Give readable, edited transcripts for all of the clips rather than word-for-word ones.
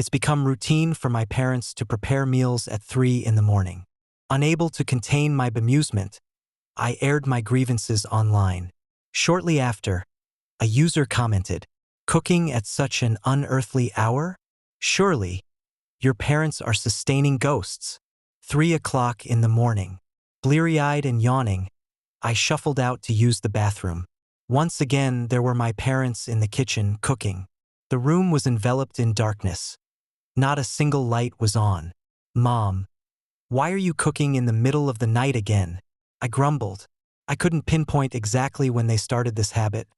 It's become routine for my parents to prepare meals at 3 in the morning. Unable to contain my bemusement, I aired my grievances online. Shortly after, a user commented, "Cooking at such an unearthly hour? Surely, your parents are sustaining ghosts." 3 o'clock in the morning. Bleary-eyed and yawning, I shuffled out to use the bathroom. Once again, there were my parents in the kitchen cooking. The room was enveloped in darkness. Not a single light was on. "Mom, why are you cooking in the middle of the night again?" I grumbled. I couldn't pinpoint exactly when they started this habit,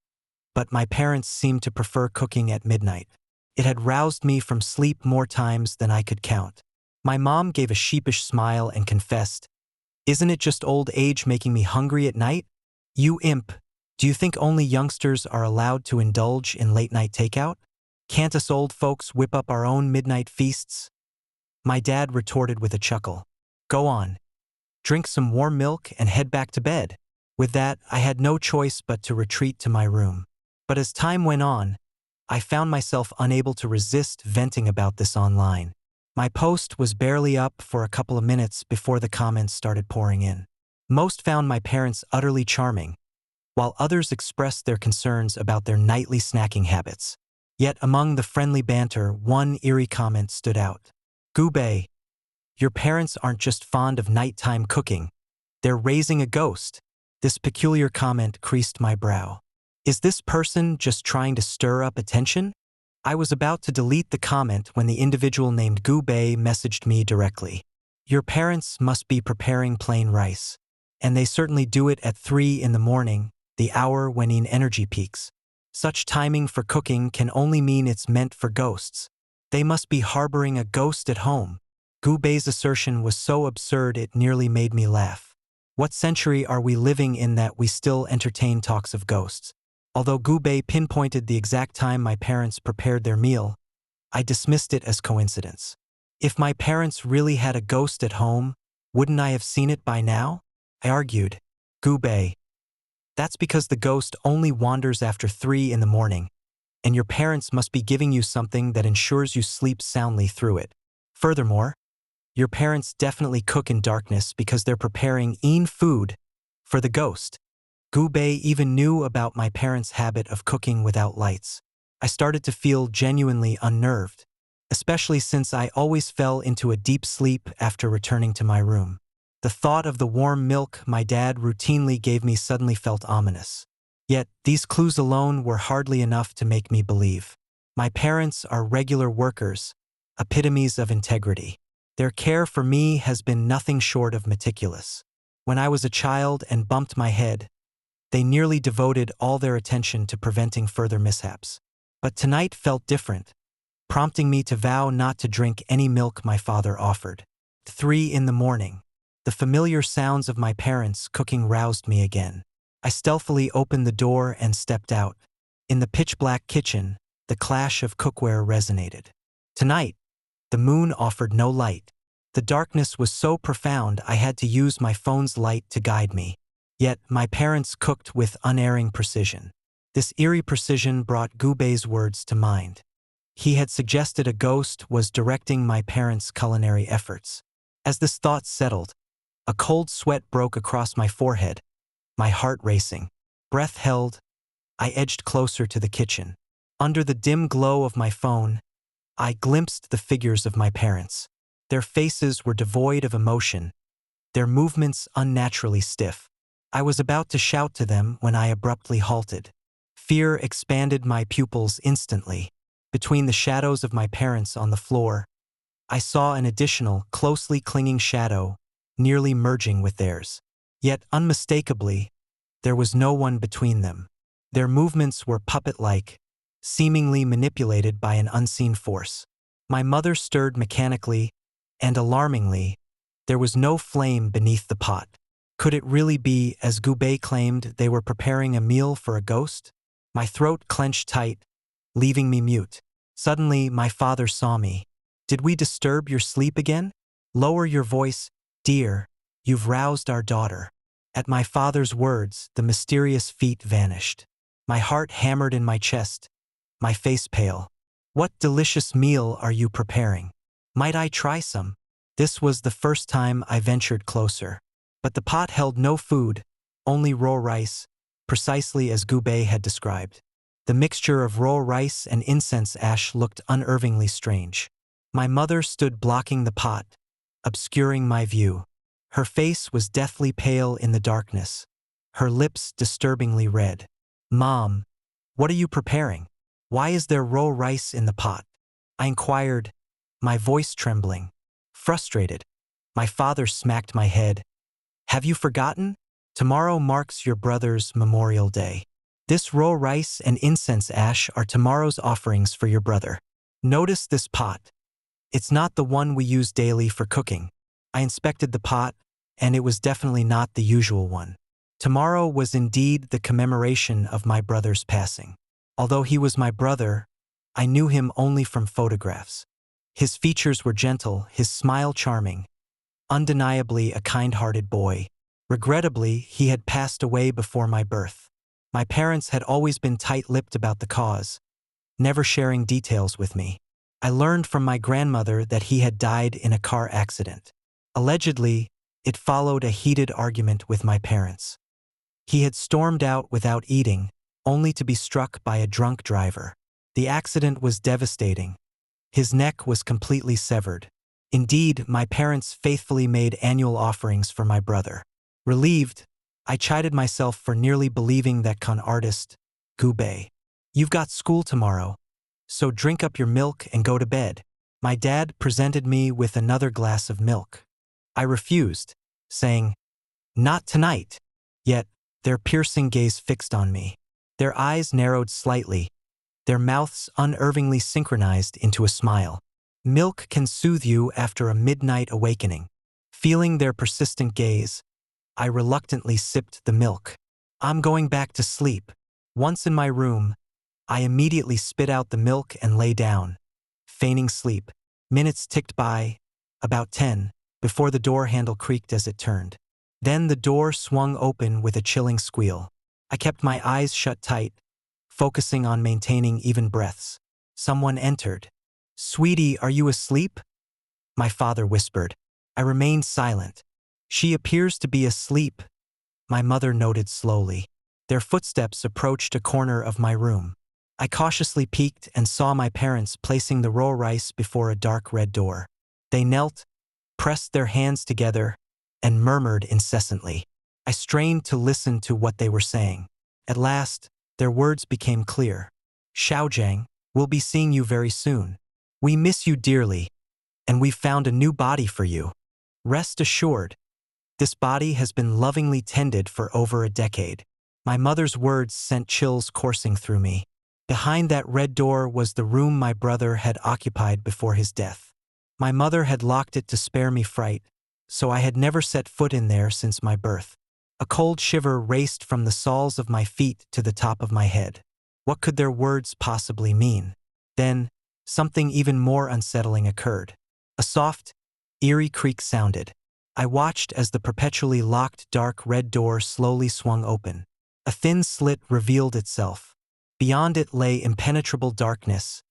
but my parents seemed to prefer cooking at midnight. It had roused me from sleep more times than I could count. My mom gave a sheepish smile and confessed, "Isn't it just old age making me hungry at night? You imp, do you think only youngsters are allowed to indulge in late-night takeout? Can't us old folks whip up our own midnight feasts?" My dad retorted with a chuckle. "Go on. Drink some warm milk and head back to bed." With that, I had no choice but to retreat to my room. But as time went on, I found myself unable to resist venting about this online. My post was barely up for a couple of minutes before the comments started pouring in. Most found my parents utterly charming, while others expressed their concerns about their nightly snacking habits. Yet among the friendly banter, one eerie comment stood out. "Goobay, your parents aren't just fond of nighttime cooking, they're raising a ghost." This peculiar comment creased my brow. Is this person just trying to stir up attention? I was about to delete the comment when the individual named Goobay messaged me directly. "Your parents must be preparing plain rice. And they certainly do it at 3 in the morning, the hour when in energy peaks. Such timing for cooking can only mean it's meant for ghosts. They must be harboring a ghost at home." Goobay's assertion was so absurd it nearly made me laugh. What century are we living in that we still entertain talks of ghosts? Although Goobay pinpointed the exact time my parents prepared their meal, I dismissed it as coincidence. If my parents really had a ghost at home, wouldn't I have seen it by now? I argued. "Goobay, that's because the ghost only wanders after 3 in the morning, and your parents must be giving you something that ensures you sleep soundly through it. Furthermore, your parents definitely cook in darkness because they're preparing food for the ghost." Goobay even knew about my parents' habit of cooking without lights. I started to feel genuinely unnerved, especially since I always fell into a deep sleep after returning to my room. The thought of the warm milk my dad routinely gave me suddenly felt ominous. Yet, these clues alone were hardly enough to make me believe. My parents are regular workers, epitomes of integrity. Their care for me has been nothing short of meticulous. When I was a child and bumped my head, they nearly devoted all their attention to preventing further mishaps. But tonight felt different, prompting me to vow not to drink any milk my father offered. 3 in the morning. The familiar sounds of my parents cooking roused me again. I stealthily opened the door and stepped out. In the pitch-black kitchen, the clash of cookware resonated. Tonight, the moon offered no light. The darkness was so profound I had to use my phone's light to guide me. Yet my parents cooked with unerring precision. This eerie precision brought Goobay's words to mind. He had suggested a ghost was directing my parents' culinary efforts. As this thought settled, a cold sweat broke across my forehead, my heart racing. Breath held, I edged closer to the kitchen. Under the dim glow of my phone, I glimpsed the figures of my parents. Their faces were devoid of emotion, their movements unnaturally stiff. I was about to shout to them when I abruptly halted. Fear expanded my pupils instantly. Between the shadows of my parents on the floor, I saw an additional, closely clinging shadow, nearly merging with theirs. Yet, unmistakably, there was no one between them. Their movements were puppet-like, seemingly manipulated by an unseen force. My mother stirred mechanically, and alarmingly, there was no flame beneath the pot. Could it really be, as Goobay claimed, they were preparing a meal for a ghost? My throat clenched tight, leaving me mute. Suddenly, my father saw me. "Did we disturb your sleep again? Lower your voice, dear. You've roused our daughter." At my father's words, the mysterious feet vanished. My heart hammered in my chest, my face pale. What delicious meal are you preparing? Might I try some? This was the first time I ventured closer. But the pot held no food, only raw rice, precisely as Gubei had described. The mixture of raw rice and incense ash looked unnervingly strange. My mother stood blocking the pot, obscuring my view. Her face was deathly pale in the darkness, her lips disturbingly red. "Mom, what are you preparing? Why is there raw rice in the pot?" I inquired, my voice trembling. Frustrated, my father smacked my head. "Have you forgotten? Tomorrow marks your brother's Memorial Day. This raw rice and incense ash are tomorrow's offerings for your brother. Notice this pot. It's not the one we use daily for cooking." I inspected the pot, and it was definitely not the usual one. Tomorrow was indeed the commemoration of my brother's passing. Although he was my brother, I knew him only from photographs. His features were gentle, his smile charming, undeniably a kind-hearted boy. Regrettably, he had passed away before my birth. My parents had always been tight-lipped about the cause, never sharing details with me. I learned from my grandmother that he had died in a car accident. Allegedly, it followed a heated argument with my parents. He had stormed out without eating, only to be struck by a drunk driver. The accident was devastating. His neck was completely severed. Indeed, my parents faithfully made annual offerings for my brother. Relieved, I chided myself for nearly believing that con artist, Gubei. "You've got school tomorrow, so drink up your milk and go to bed." My dad presented me with another glass of milk. I refused, saying, "Not tonight." Yet, their piercing gaze fixed on me. Their eyes narrowed slightly, their mouths unnervingly synchronized into a smile. "Milk can soothe you after a midnight awakening." Feeling their persistent gaze, I reluctantly sipped the milk. "I'm going back to sleep." Once in my room, I immediately spit out the milk and lay down, feigning sleep. Minutes ticked by, about 10, before the door handle creaked as it turned. Then the door swung open with a chilling squeal. I kept my eyes shut tight, focusing on maintaining even breaths. Someone entered. "Sweetie, are you asleep?" my father whispered. I remained silent. "She appears to be asleep," my mother noted slowly. Their footsteps approached a corner of my room. I cautiously peeked and saw my parents placing the raw rice before a dark red door. They knelt, pressed their hands together, and murmured incessantly. I strained to listen to what they were saying. At last, their words became clear. "Xiaojiang, we'll be seeing you very soon. We miss you dearly, and we've found a new body for you. Rest assured, this body has been lovingly tended for over a decade." My mother's words sent chills coursing through me. Behind that red door was the room my brother had occupied before his death. My mother had locked it to spare me fright, so I had never set foot in there since my birth. A cold shiver raced from the soles of my feet to the top of my head. What could their words possibly mean? Then, something even more unsettling occurred. A soft, eerie creak sounded. I watched as the perpetually locked dark red door slowly swung open. A thin slit revealed itself. Beyond it lay impenetrable darkness,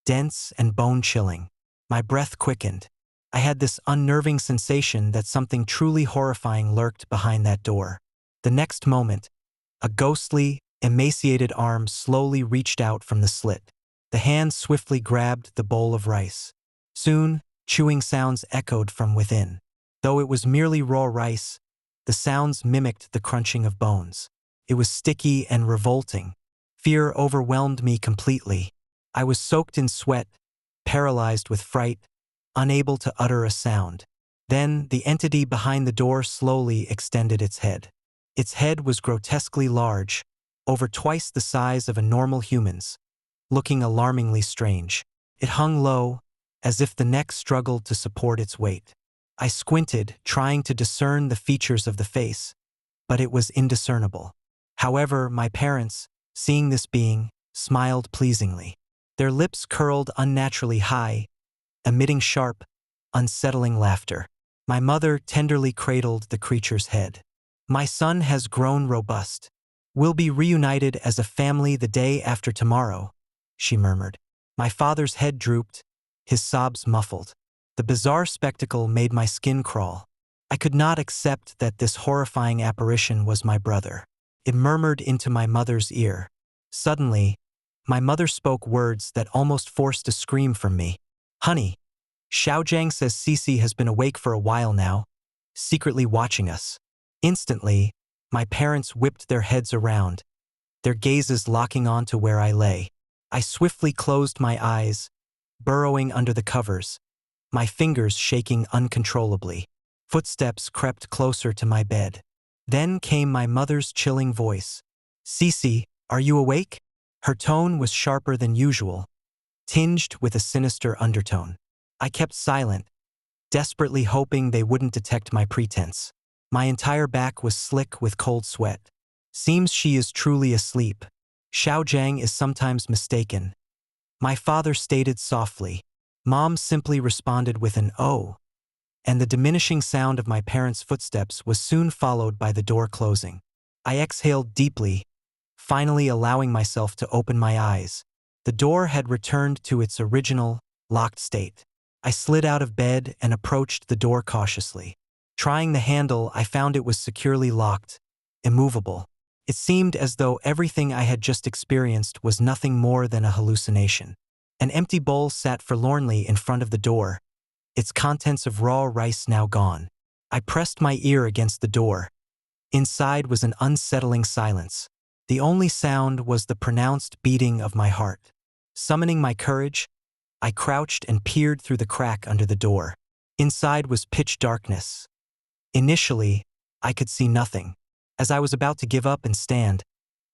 dense and bone-chilling. My breath quickened. I had this unnerving sensation that something truly horrifying lurked behind that door. The next moment, a ghostly, emaciated arm slowly reached out from the slit. The hand swiftly grabbed the bowl of rice. Soon, chewing sounds echoed from within. Though it was merely raw rice, the sounds mimicked the crunching of bones. It was sticky and revolting. Fear overwhelmed me completely. I was soaked in sweat, paralyzed with fright, unable to utter a sound. Then the entity behind the door slowly extended its head. Its head was grotesquely large, over twice the size of a normal human's, looking alarmingly strange. It hung low, as if the neck struggled to support its weight. I squinted, trying to discern the features of the face, but it was indiscernible. However, my parents, seeing this being, smiled pleasingly. Their lips curled unnaturally high, emitting sharp, unsettling laughter. My mother tenderly cradled the creature's head. "My son has grown robust. We'll be reunited as a family the day after tomorrow," she murmured. My father's head drooped, his sobs muffled. The bizarre spectacle made my skin crawl. I could not accept that this horrifying apparition was my brother. It murmured into my mother's ear. Suddenly, my mother spoke words that almost forced a scream from me. "Honey, Xiaojiang says Cece has been awake for a while now, secretly watching us." Instantly, my parents whipped their heads around, their gazes locking onto where I lay. I swiftly closed my eyes, burrowing under the covers, my fingers shaking uncontrollably. Footsteps crept closer to my bed. Then came my mother's chilling voice. "Cece, are you awake?" Her tone was sharper than usual, tinged with a sinister undertone. I kept silent, desperately hoping they wouldn't detect my pretense. My entire back was slick with cold sweat. Seems she is truly asleep. Xiaojiang is sometimes mistaken. My father stated softly. Mom simply responded with an "oh," and the diminishing sound of my parents' footsteps was soon followed by the door closing. I exhaled deeply, finally allowing myself to open my eyes. The door had returned to its original, locked state. I slid out of bed and approached the door cautiously. Trying the handle, I found it was securely locked, immovable. It seemed as though everything I had just experienced was nothing more than a hallucination. An empty bowl sat forlornly in front of the door, its contents of raw rice now gone. I pressed my ear against the door. Inside was an unsettling silence. The only sound was the pronounced beating of my heart. Summoning my courage, I crouched and peered through the crack under the door. Inside was pitch darkness. Initially, I could see nothing. As I was about to give up and stand,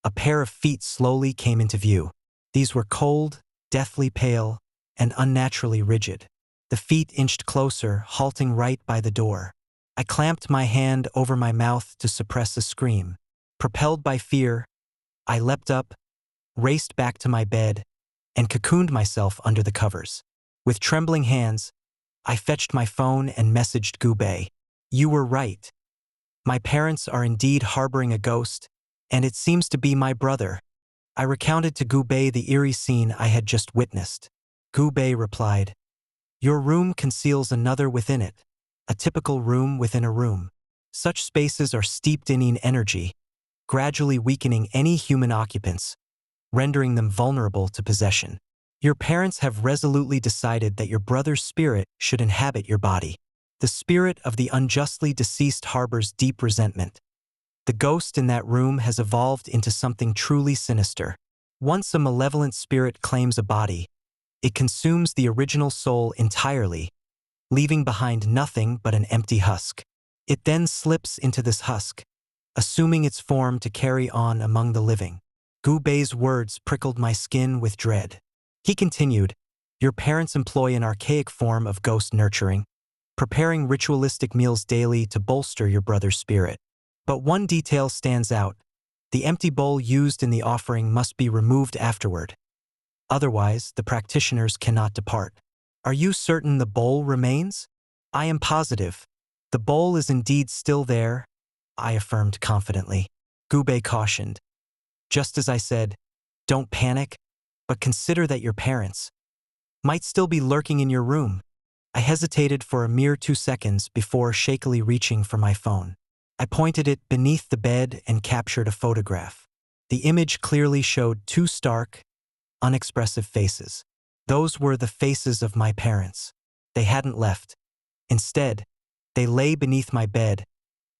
a pair of feet slowly came into view. These were cold, deathly pale, and unnaturally rigid. The feet inched closer, halting right by the door. I clamped my hand over my mouth to suppress a scream. Propelled by fear, I leapt up, raced back to my bed, and cocooned myself under the covers. With trembling hands, I fetched my phone and messaged Gubei. "You were right. My parents are indeed harboring a ghost, and it seems to be my brother." I recounted to Gubei the eerie scene I had just witnessed. Gubei replied, "Your room conceals another within it, a typical room within a room. Such spaces are steeped in energy, gradually weakening any human occupants, rendering them vulnerable to possession. Your parents have resolutely decided that your brother's spirit should inhabit your body. The spirit of the unjustly deceased harbors deep resentment. The ghost in that room has evolved into something truly sinister. Once a malevolent spirit claims a body, it consumes the original soul entirely, leaving behind nothing but an empty husk. It then slips into this husk, assuming its form to carry on among the living." Gubei's words prickled my skin with dread. He continued, "Your parents employ an archaic form of ghost nurturing, preparing ritualistic meals daily to bolster your brother's spirit. But one detail stands out. The empty bowl used in the offering must be removed afterward. Otherwise, the practitioners cannot depart." "Are you certain the bowl remains?" "I am positive. The bowl is indeed still there," I affirmed confidently. Gubei cautioned. "Just as I said, don't panic, but consider that your parents might still be lurking in your room." I hesitated for a mere 2 seconds before shakily reaching for my phone. I pointed it beneath the bed and captured a photograph. The image clearly showed 2 stark, unexpressive faces. Those were the faces of my parents. They hadn't left. Instead, they lay beneath my bed,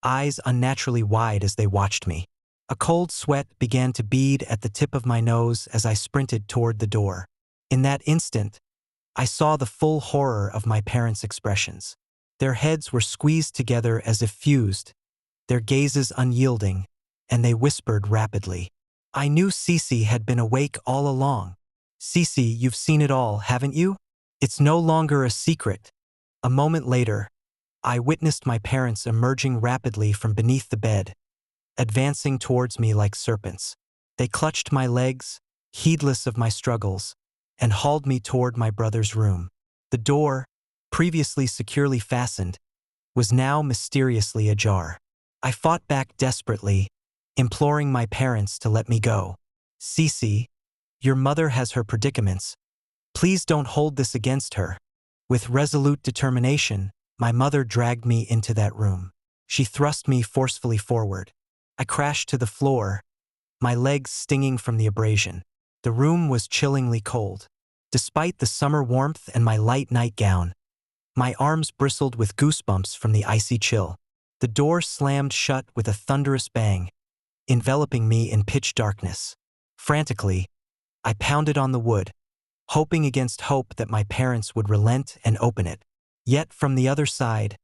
eyes unnaturally wide as they watched me. A cold sweat began to bead at the tip of my nose as I sprinted toward the door. In that instant, I saw the full horror of my parents' expressions. Their heads were squeezed together as if fused, their gazes unyielding, and they whispered rapidly. I knew Cece had been awake all along. "Cece, you've seen it all, haven't you? It's no longer a secret." A moment later, I witnessed my parents emerging rapidly from beneath the bed, advancing towards me like serpents. They clutched my legs, heedless of my struggles, and hauled me toward my brother's room. The door, previously securely fastened, was now mysteriously ajar. I fought back desperately, imploring my parents to let me go. "Cece, your mother has her predicaments. Please don't hold this against her. With resolute determination, my mother dragged me into that room. She thrust me forcefully forward. I crashed to the floor, my legs stinging from the abrasion. The room was chillingly cold. Despite the summer warmth and my light nightgown, my arms bristled with goosebumps from the icy chill. The door slammed shut with a thunderous bang, enveloping me in pitch darkness. Frantically, I pounded on the wood, hoping against hope that my parents would relent and open it. Yet from the other side,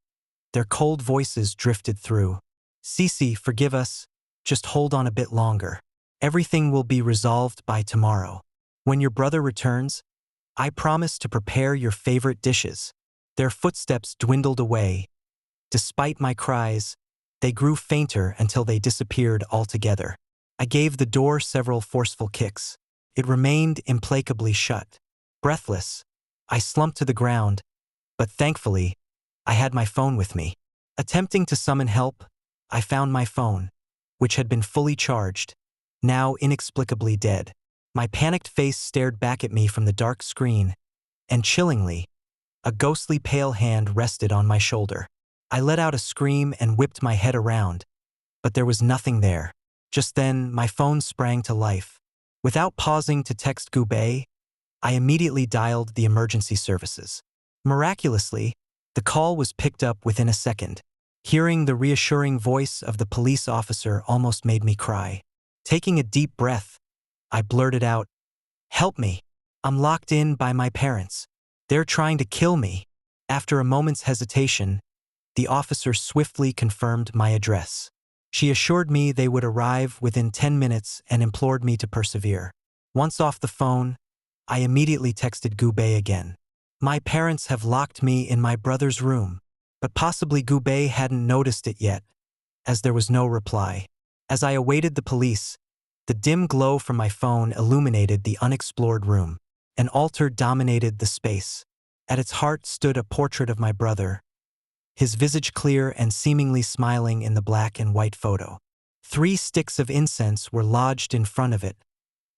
their cold voices drifted through. "Cece, forgive us. Just hold on a bit longer. Everything will be resolved by tomorrow. When your brother returns, I promise to prepare your favorite dishes." Their footsteps dwindled away. Despite my cries, they grew fainter until they disappeared altogether. I gave the door several forceful kicks. It remained implacably shut. Breathless, I slumped to the ground, but thankfully, I had my phone with me. Attempting to summon help, I found my phone, which had been fully charged, now inexplicably dead. My panicked face stared back at me from the dark screen, and chillingly, a ghostly pale hand rested on my shoulder. I let out a scream and whipped my head around, but there was nothing there. Just then, my phone sprang to life. Without pausing to text Gubei, I immediately dialed the emergency services. Miraculously, the call was picked up within a second. Hearing the reassuring voice of the police officer almost made me cry. Taking a deep breath, I blurted out, "Help me. I'm locked in by my parents. They're trying to kill me." After a moment's hesitation, the officer swiftly confirmed my address. She assured me they would arrive within 10 minutes and implored me to persevere. Once off the phone, I immediately texted Gubei again. "My parents have locked me in my brother's room," but possibly Gubei hadn't noticed it yet, as there was no reply. As I awaited the police, the dim glow from my phone illuminated the unexplored room. An altar dominated the space. At its heart stood a portrait of my brother, his visage clear and seemingly smiling in the black and white photo. 3 sticks of incense were lodged in front of it,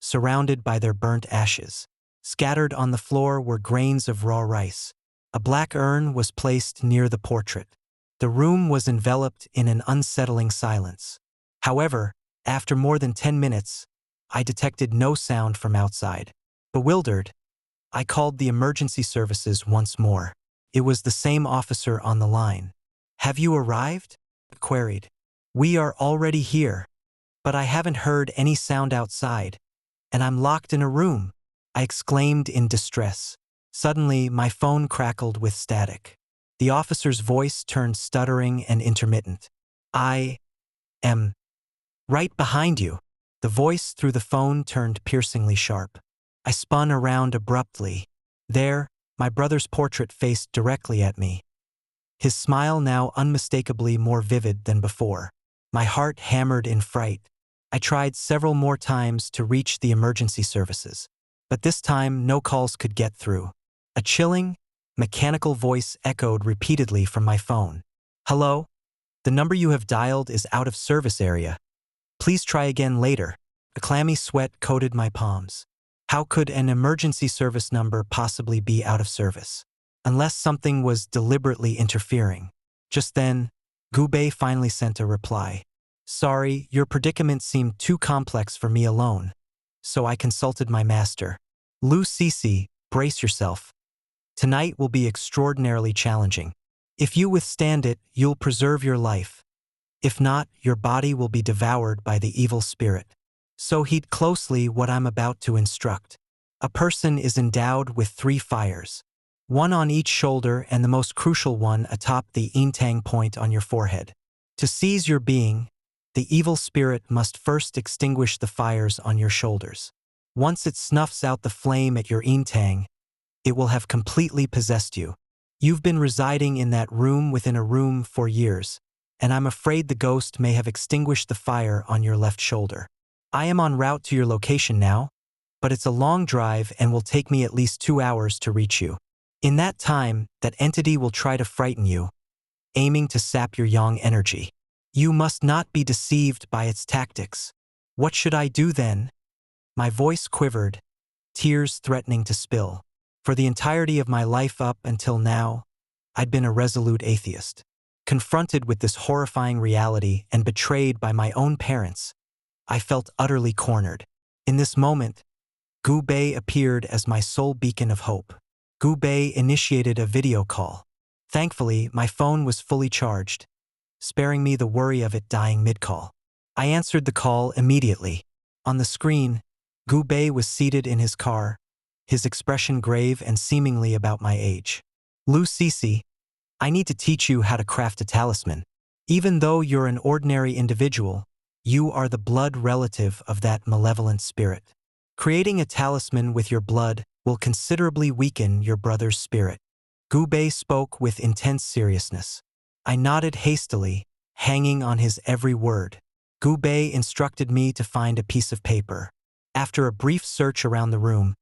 surrounded by their burnt ashes. Scattered on the floor were grains of raw rice. A black urn was placed near the portrait. The room was enveloped in an unsettling silence. However, after more than 10 minutes, I detected no sound from outside. Bewildered, I called the emergency services once more. It was the same officer on the line. "Have you arrived?" I queried. "We are already here, but I haven't heard any sound outside, and I'm locked in a room," I exclaimed in distress. Suddenly, my phone crackled with static. The officer's voice turned stuttering and intermittent. "I am right behind you." The voice through the phone turned piercingly sharp. I spun around abruptly. There, my brother's portrait faced directly at me, his smile now unmistakably more vivid than before. My heart hammered in fright. I tried several more times to reach the emergency services, but this time no calls could get through. A chilling, mechanical voice echoed repeatedly from my phone. "Hello? The number you have dialed is out of service area. Please try again later." A clammy sweat coated my palms. How could an emergency service number possibly be out of service? Unless something was deliberately interfering. Just then, Gubei finally sent a reply. "Sorry, your predicament seemed too complex for me alone, so I consulted my master. Lu Cece, brace yourself. Tonight will be extraordinarily challenging. If you withstand it, you'll preserve your life. If not, your body will be devoured by the evil spirit. So heed closely what I'm about to instruct. A person is endowed with 3 fires, one on each shoulder and the most crucial one atop the Intang point on your forehead. To seize your being, the evil spirit must first extinguish the fires on your shoulders. Once it snuffs out the flame at your Intang, it will have completely possessed you. You've been residing in that room within a room for years, and I'm afraid the ghost may have extinguished the fire on your left shoulder. I am en route to your location now, but it's a long drive and will take me at least 2 hours to reach you. In that time, that entity will try to frighten you, aiming to sap your yang energy. You must not be deceived by its tactics. What should I do then?" My voice quivered, tears threatening to spill. For the entirety of my life up until now, I'd been a resolute atheist. Confronted with this horrifying reality and betrayed by my own parents, I felt utterly cornered. In this moment, Gu Bei appeared as my sole beacon of hope. Gu Bei initiated a video call. Thankfully, my phone was fully charged, sparing me the worry of it dying mid-call. I answered the call immediately. On the screen, Gu Bei was seated in his car, his expression grave and seemingly about my age. Lu Cece, I need to teach you how to craft a talisman. Even though you're an ordinary individual, you are the blood relative of that malevolent spirit. Creating a talisman with your blood will considerably weaken your brother's spirit. Gu Bei spoke with intense seriousness. I nodded hastily, hanging on his every word. Gu Bei instructed me to find a piece of paper. After a brief search around the room,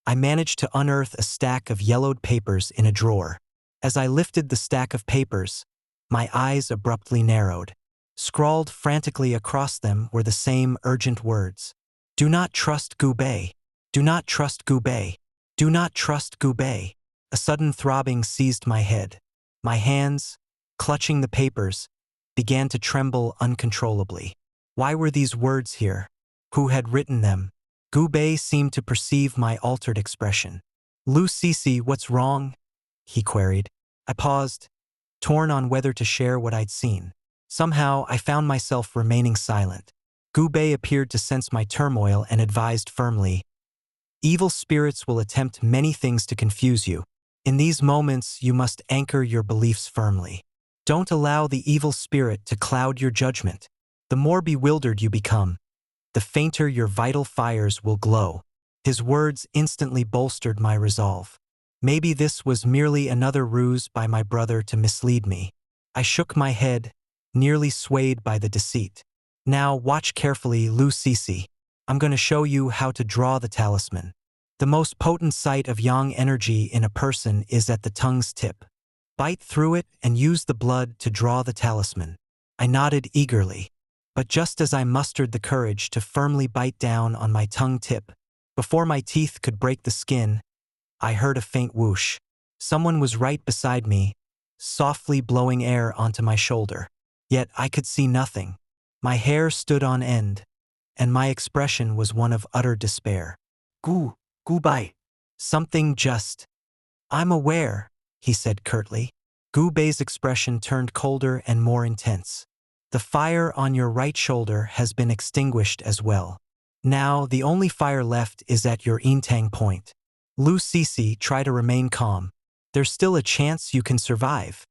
I managed to unearth a stack of yellowed papers in a drawer. As I lifted the stack of papers, my eyes abruptly narrowed. Scrawled frantically across them were the same urgent words. Do not trust Gu Bei. Do not trust Gu Bei. Do not trust Gu Bei. A sudden throbbing seized my head. My hands, clutching the papers, began to tremble uncontrollably. Why were these words here? Who had written them? Gu Bei seemed to perceive my altered expression. Lu Cece, what's wrong? He queried. I paused, torn on whether to share what I'd seen. Somehow, I found myself remaining silent. Gu Bei appeared to sense my turmoil and advised firmly, evil spirits will attempt many things to confuse you. In these moments, you must anchor your beliefs firmly. Don't allow the evil spirit to cloud your judgment. The more bewildered you become, the fainter your vital fires will glow. His words instantly bolstered my resolve. Maybe this was merely another ruse by my brother to mislead me. I shook my head, nearly swayed by the deceit. Now watch carefully, Lu Cece. I'm going to show you how to draw the talisman. The most potent site of yang energy in a person is at the tongue's tip. Bite through it and use the blood to draw the talisman. I nodded eagerly. But just as I mustered the courage to firmly bite down on my tongue tip, before my teeth could break the skin, I heard a faint whoosh. Someone was right beside me, softly blowing air onto my shoulder. Yet I could see nothing. My hair stood on end, and my expression was one of utter despair. Gu Bei. Something just. I'm aware, he said curtly. Gu Bei's expression turned colder and more intense. The fire on your right shoulder has been extinguished as well. Now the only fire left is at your Intang point. Lu Cece, try to remain calm. There's still a chance you can survive.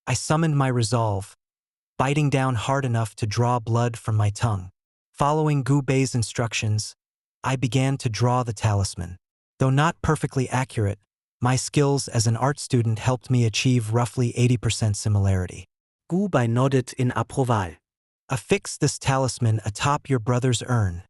I summoned my resolve, biting down hard enough to draw blood from my tongue. Following Gu Bei's instructions, I began to draw the talisman. Though not perfectly accurate, my skills as an art student helped me achieve roughly 80% similarity. Gu Bei nodded in approval. Affix this talisman atop your brother's urn,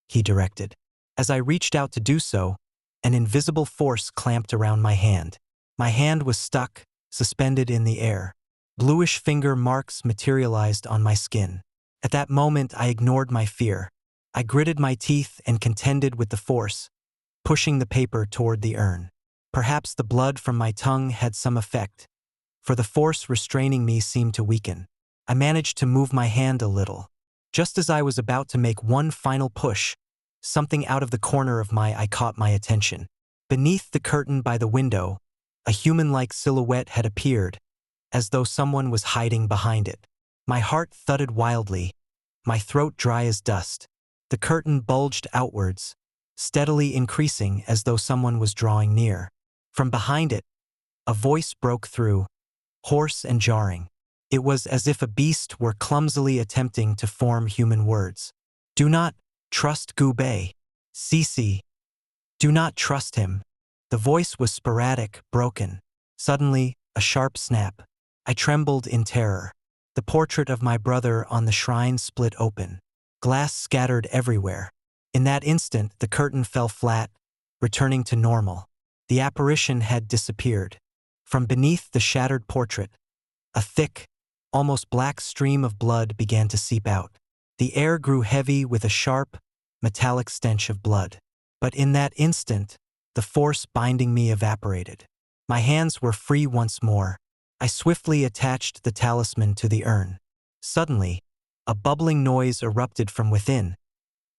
he directed. As I reached out to do so, an invisible force clamped around my hand. My hand was stuck, suspended in the air. Bluish finger marks materialized on my skin. At that moment, I ignored my fear. I gritted my teeth and contended with the force, pushing the paper toward the urn. Perhaps the blood from my tongue had some effect, for the force restraining me seemed to weaken. I managed to move my hand a little. Just as I was about to make one final push, something out of the corner of my eye caught my attention. Beneath the curtain by the window, a human-like silhouette had appeared, as though someone was hiding behind it. My heart thudded wildly, my throat dry as dust. The curtain bulged outwards, steadily increasing as though someone was drawing near. From behind it, a voice broke through, hoarse and jarring. It was as if a beast were clumsily attempting to form human words. Do not trust Gu Bei. Cece. Do not trust him. The voice was sporadic, broken. Suddenly, a sharp snap. I trembled in terror. The portrait of my brother on the shrine split open. Glass scattered everywhere. In that instant, the curtain fell flat, returning to normal. The apparition had disappeared. From beneath the shattered portrait, a thick, almost black stream of blood began to seep out. The air grew heavy with a sharp, metallic stench of blood. But in that instant, the force binding me evaporated. My hands were free once more. I swiftly attached the talisman to the urn. Suddenly, a bubbling noise erupted from within,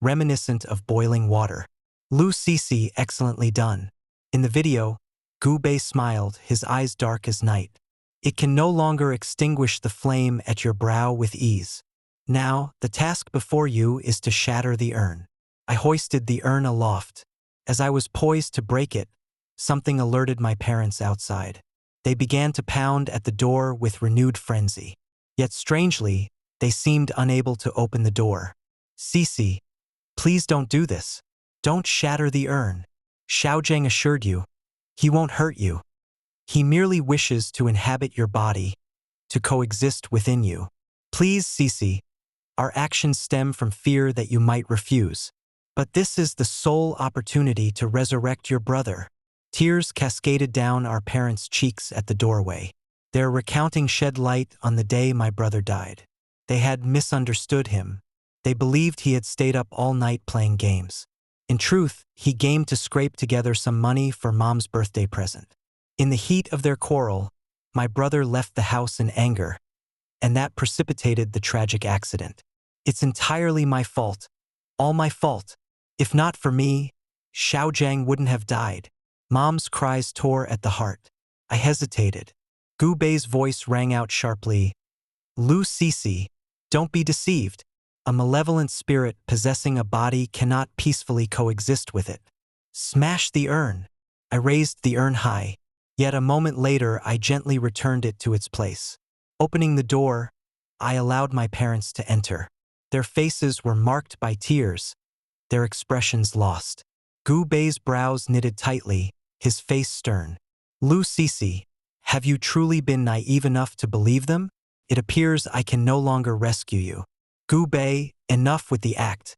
reminiscent of boiling water. Lu Cece, excellently done. In the video, Gu Bei smiled, his eyes dark as night. It can no longer extinguish the flame at your brow with ease. Now, the task before you is to shatter the urn. I hoisted the urn aloft. As I was poised to break it, something alerted my parents outside. They began to pound at the door with renewed frenzy. Yet strangely, they seemed unable to open the door. Cece, please don't do this. Don't shatter the urn. Xiaozhang assured you. He won't hurt you. He merely wishes to inhabit your body, to coexist within you. Please, Cece, our actions stem from fear that you might refuse. But this is the sole opportunity to resurrect your brother. Tears cascaded down our parents' cheeks at the doorway. Their recounting shed light on the day my brother died. They had misunderstood him. They believed he had stayed up all night playing games. In truth, he gamed to scrape together some money for Mom's birthday present. In the heat of their quarrel, my brother left the house in anger, and that precipitated the tragic accident. It's entirely my fault. All my fault. If not for me, Xiaozhang wouldn't have died. Mom's cries tore at the heart. I hesitated. Gu Bei's voice rang out sharply. Lu Cece, don't be deceived. A malevolent spirit possessing a body cannot peacefully coexist with it. Smash the urn. I raised the urn high. Yet a moment later, I gently returned it to its place. Opening the door, I allowed my parents to enter. Their faces were marked by tears, their expressions lost. Gu Bei's brows knitted tightly, his face stern. Lu Cece, have you truly been naive enough to believe them? It appears I can no longer rescue you. Gu Bei, enough with the act.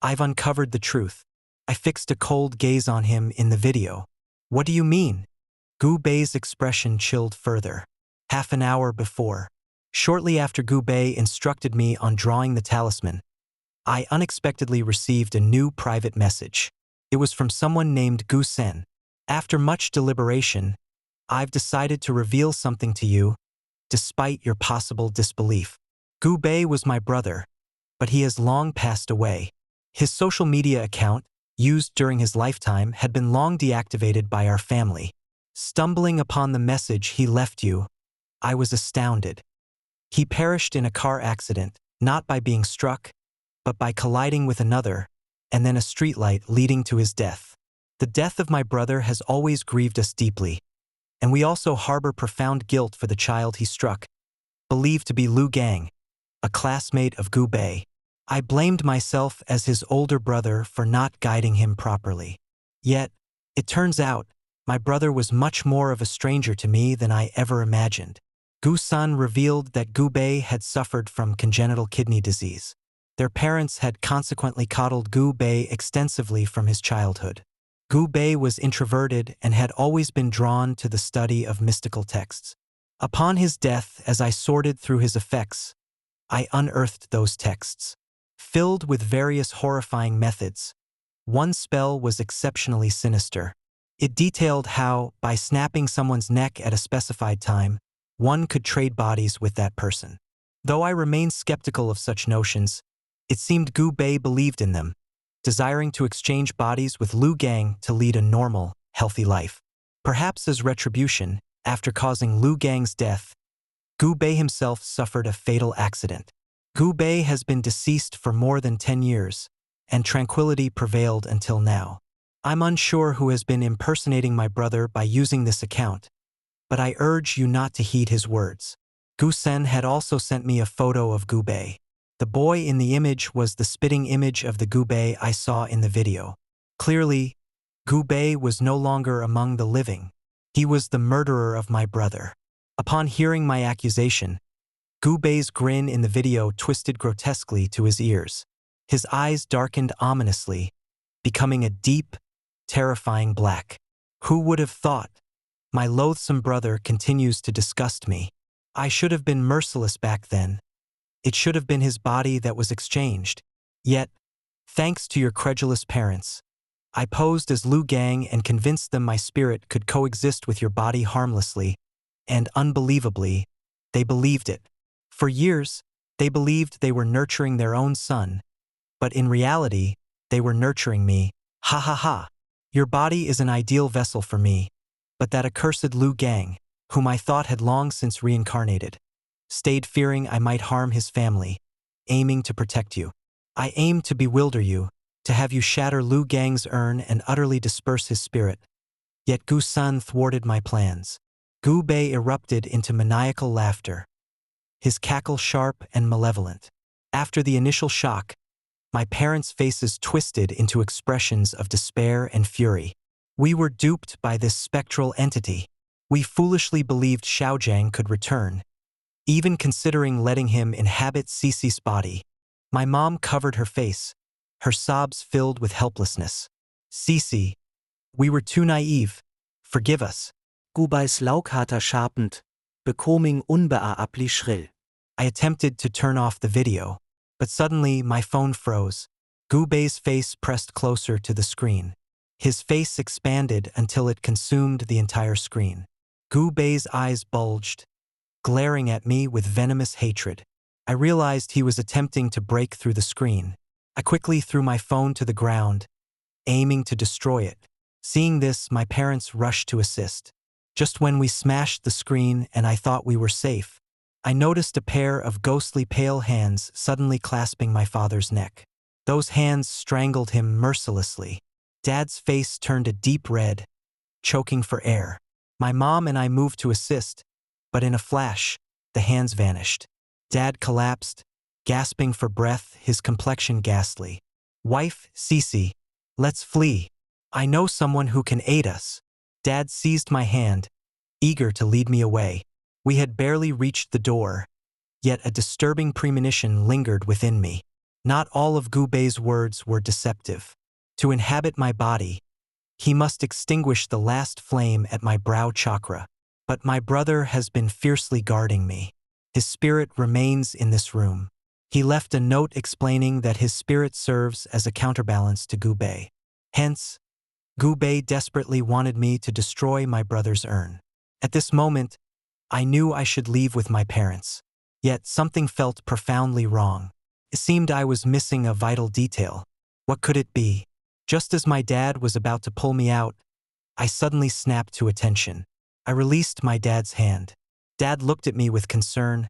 I've uncovered the truth. I fixed a cold gaze on him in the video. What do you mean? Gu Bei's expression chilled further. Half an hour before, shortly after Gu Bei instructed me on drawing the talisman, I unexpectedly received a new private message. It was from someone named Gu Sen. After much deliberation, I've decided to reveal something to you, despite your possible disbelief. Gu Bei was my brother, but he has long passed away. His social media account, used during his lifetime, had been long deactivated by our family. Stumbling upon the message he left you, I was astounded. He perished in a car accident, not by being struck, but by colliding with another, and then a streetlight leading to his death. The death of my brother has always grieved us deeply, and we also harbor profound guilt for the child he struck, believed to be Lu Gang, a classmate of Gu Bei. I blamed myself as his older brother for not guiding him properly. Yet, it turns out, my brother was much more of a stranger to me than I ever imagined. Gu San revealed that Gu Bei had suffered from congenital kidney disease. Their parents had consequently coddled Gu Bei extensively from his childhood. Gu Bei was introverted and had always been drawn to the study of mystical texts. Upon his death, as I sorted through his effects, I unearthed those texts. Filled with various horrifying methods, one spell was exceptionally sinister. It detailed how, by snapping someone's neck at a specified time, one could trade bodies with that person. Though I remained skeptical of such notions, it seemed Gu Bei believed in them, desiring to exchange bodies with Lu Gang to lead a normal, healthy life. Perhaps as retribution, after causing Lu Gang's death, Gu Bei himself suffered a fatal accident. Gu Bei has been deceased for more than 10 years, and tranquility prevailed until now. I'm unsure who has been impersonating my brother by using this account, but I urge you not to heed his words. Gu Sen had also sent me a photo of Gu Bei. The boy in the image was the spitting image of the Gu Bei I saw in the video. Clearly, Gu Bei was no longer among the living. He was the murderer of my brother. Upon hearing my accusation, Gu Bei's grin in the video twisted grotesquely to his ears. His eyes darkened ominously, becoming a deep, terrifying black. Who would have thought? My loathsome brother continues to disgust me. I should have been merciless back then. It should have been his body that was exchanged. Yet, thanks to your credulous parents, I posed as Liu Gang and convinced them my spirit could coexist with your body harmlessly, and unbelievably, they believed it. For years, they believed they were nurturing their own son, but in reality, they were nurturing me. Ha ha ha. Your body is an ideal vessel for me, but that accursed Liu Gang, whom I thought had long since reincarnated, stayed fearing I might harm his family, aiming to protect you. I aimed to bewilder you, to have you shatter Liu Gang's urn and utterly disperse his spirit. Yet Gu Sun thwarted my plans. Gu Bei erupted into maniacal laughter, his cackle sharp and malevolent. After the initial shock, my parents' faces twisted into expressions of despair and fury. We were duped by this spectral entity. We foolishly believed Xiaojiang could return, even considering letting him inhabit Cece's body. My mom covered her face, her sobs filled with helplessness. Cece, we were too naive. Forgive us. Gu Beis Laukharter sharpend, bekoming unbearablich schrill. I attempted to turn off the video, but suddenly my phone froze. Gu Bei's face pressed closer to the screen. His face expanded until it consumed the entire screen. Gu Bei's eyes bulged, glaring at me with venomous hatred. I realized he was attempting to break through the screen. I quickly threw my phone to the ground, aiming to destroy it. Seeing this, my parents rushed to assist. Just when we smashed the screen and I thought we were safe, I noticed a pair of ghostly pale hands suddenly clasping my father's neck. Those hands strangled him mercilessly. Dad's face turned a deep red, choking for air. My mom and I moved to assist, but in a flash, the hands vanished. Dad collapsed, gasping for breath, his complexion ghastly. Wife, Cece, let's flee. I know someone who can aid us. Dad seized my hand, eager to lead me away. We had barely reached the door, yet a disturbing premonition lingered within me. Not all of Gu Bei's words were deceptive. To inhabit my body, he must extinguish the last flame at my brow chakra. But my brother has been fiercely guarding me. His spirit remains in this room. He left a note explaining that his spirit serves as a counterbalance to Gu Bei. Hence, Gu Bei desperately wanted me to destroy my brother's urn. At this moment, I knew I should leave with my parents. Yet something felt profoundly wrong. It seemed I was missing a vital detail. What could it be? Just as my dad was about to pull me out, I suddenly snapped to attention. I released my dad's hand. Dad looked at me with concern.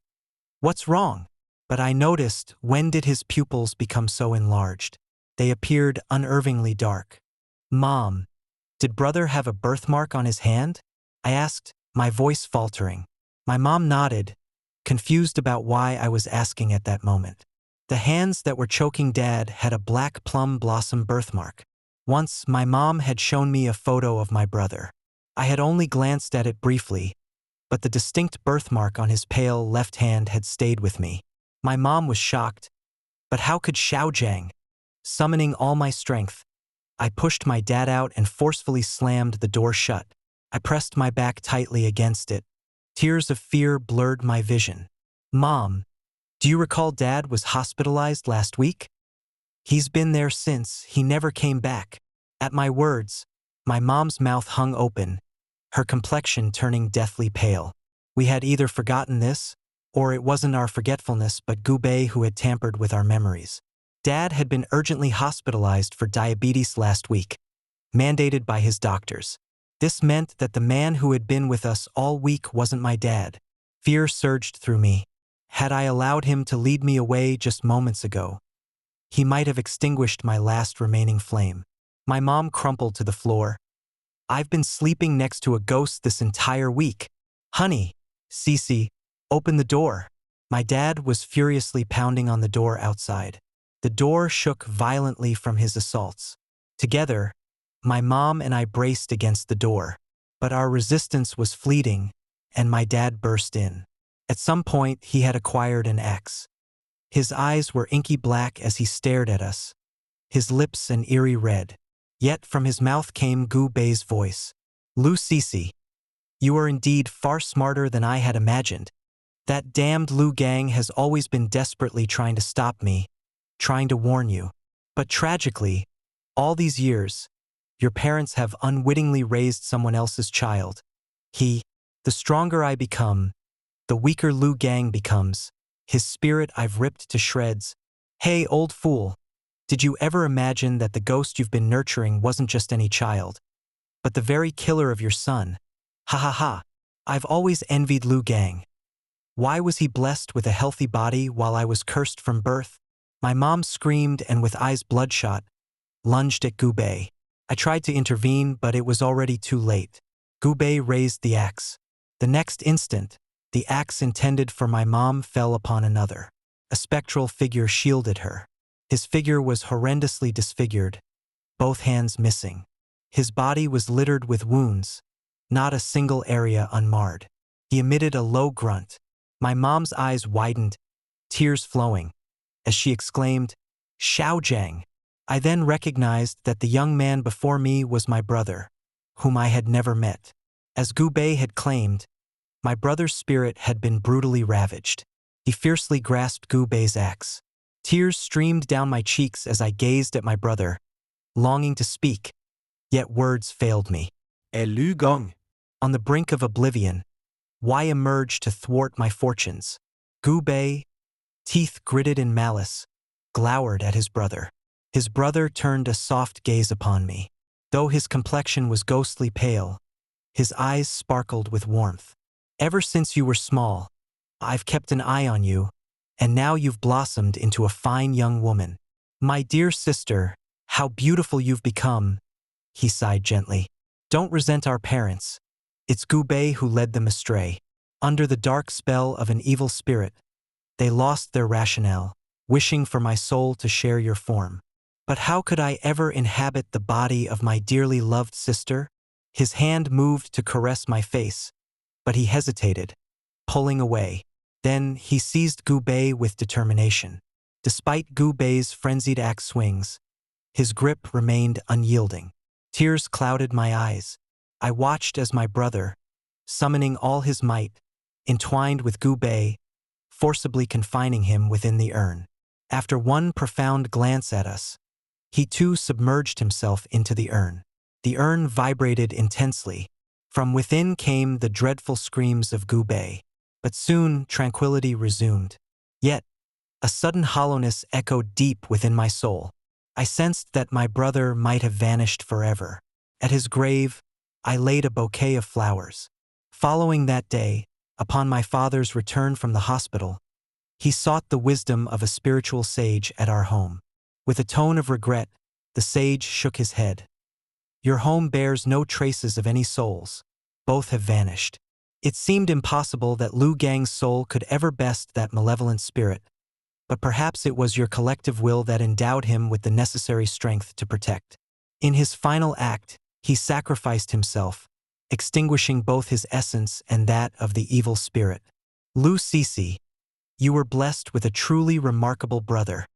What's wrong? But I noticed, when did his pupils become so enlarged? They appeared unervingly dark. Mom, did brother have a birthmark on his hand? I asked, my voice faltering. My mom nodded, confused about why I was asking at that moment. The hands that were choking Dad had a black plum blossom birthmark. Once, my mom had shown me a photo of my brother. I had only glanced at it briefly, but the distinct birthmark on his pale left hand had stayed with me. My mom was shocked. But how could Xiaojiang? Summoning all my strength, I pushed my dad out and forcefully slammed the door shut. I pressed my back tightly against it. Tears of fear blurred my vision. Mom, do you recall Dad was hospitalized last week? He's been there since. He never came back. At my words, my mom's mouth hung open, her complexion turning deathly pale. We had either forgotten this, or it wasn't our forgetfulness but Gu Bei who had tampered with our memories. Dad had been urgently hospitalized for diabetes last week, mandated by his doctors. This meant that the man who had been with us all week wasn't my dad. Fear surged through me. Had I allowed him to lead me away just moments ago, he might have extinguished my last remaining flame. My mom crumpled to the floor. I've been sleeping next to a ghost this entire week. Honey, Cece, open the door. My dad was furiously pounding on the door outside. The door shook violently from his assaults. Together, my mom and I braced against the door, but our resistance was fleeting, and my dad burst in. At some point, he had acquired an axe. His eyes were inky black as he stared at us, his lips an eerie red. Yet from his mouth came Gu Bei's voice. Lu Cece, you are indeed far smarter than I had imagined. That damned Liu Gang has always been desperately trying to stop me, trying to warn you. But tragically, all these years, Your parents have unwittingly raised someone else's child. The stronger I become, the weaker Lu Gang becomes. His spirit I've ripped to shreds. Hey, old fool. Did you ever imagine that the ghost you've been nurturing wasn't just any child, but the very killer of your son? Ha ha ha. I've always envied Lu Gang. Why was he blessed with a healthy body while I was cursed from birth? My mom screamed and with eyes bloodshot, lunged at Gubei. I tried to intervene, but it was already too late. Gubei raised the axe. The next instant, the axe intended for my mom fell upon another. A spectral figure shielded her. His figure was horrendously disfigured, both hands missing. His body was littered with wounds, not a single area unmarred. He emitted a low grunt. My mom's eyes widened, tears flowing, as she exclaimed, "Xiao Jiang." I then recognized that the young man before me was my brother, whom I had never met. As Gubei had claimed, my brother's spirit had been brutally ravaged. He fiercely grasped Gubei's axe. Tears streamed down my cheeks as I gazed at my brother, longing to speak, yet words failed me. Lu Gang. On the brink of oblivion, why emerge to thwart my fortunes? Gubei, teeth gritted in malice, glowered at his brother. His brother turned a soft gaze upon me. Though his complexion was ghostly pale, his eyes sparkled with warmth. Ever since you were small, I've kept an eye on you, and now you've blossomed into a fine young woman. My dear sister, how beautiful you've become, he sighed gently. Don't resent our parents. It's Gubei who led them astray. Under the dark spell of an evil spirit, they lost their rationale, wishing for my soul to share your form. But how could I ever inhabit the body of my dearly loved sister? His hand moved to caress my face, but he hesitated, pulling away. Then he seized Gubei with determination. Despite Gubei's frenzied axe swings, his grip remained unyielding. Tears clouded my eyes. I watched as my brother, summoning all his might, entwined with Gubei, forcibly confining him within the urn. After one profound glance at us, he too submerged himself into the urn. The urn vibrated intensely. From within came the dreadful screams of Gubei. But soon tranquility resumed. Yet, a sudden hollowness echoed deep within my soul. I sensed that my brother might have vanished forever. At his grave, I laid a bouquet of flowers. Following that day, upon my father's return from the hospital, he sought the wisdom of a spiritual sage at our home. With a tone of regret, the sage shook his head. Your home bears no traces of any souls. Both have vanished. It seemed impossible that Lu Gang's soul could ever best that malevolent spirit, but perhaps it was your collective will that endowed him with the necessary strength to protect. In his final act, he sacrificed himself, extinguishing both his essence and that of the evil spirit. Lu Sisi, you were blessed with a truly remarkable brother.